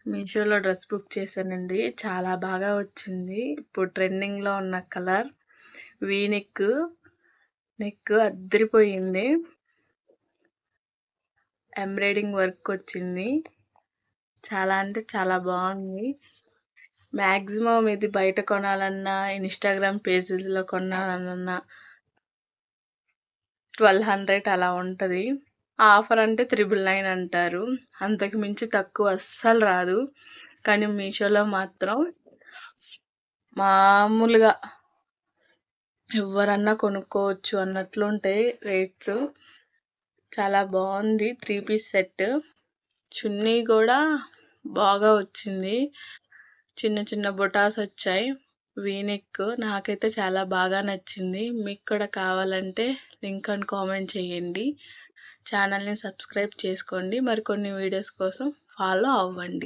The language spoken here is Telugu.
మీషోలో డ్రెస్ బుక్ చేశానండి. చాలా బాగా వచ్చింది. ఇప్పుడు ట్రెండింగ్‌లో ఉన్న కలర్ వీ నెక్ అద్దిరిపోయింది. ఎంబ్రాయిడింగ్ వర్క్ వచ్చింది. చాలా అంటే చాలా బాగుంది. మాక్సిమం ఇది బయట కొనాలన్నా, ఇన్‌స్టాగ్రామ్ పేజెస్‌లో కొనాలన్నా 1200 అలా ఉంటది. ఆఫర్ అంటే 999 అంటారు. అంతకు మించి తక్కువ అస్సలు రాదు. కానీ మీషోలో మాత్రం మామూలుగా ఎవ్వరన్నా కొనుక్కోవచ్చు అన్నట్లుంటాయి రేట్స్. చాలా బాగుంది. 3 పీస్ సెట్. చున్నీ కూడా బాగా వచ్చింది. చిన్న చిన్న బుటాస్ వచ్చాయి. వీ నెక్ నాకైతే చాలా బాగా నచ్చింది. మీకు కూడా కావాలంటే లింక్ అని కామెంట్ చేయండి. ఛానల్ని సబ్స్క్రైబ్ చేసుకోండి. మరికొన్ని వీడియోస్ కోసం ఫాలో అవ్వండి.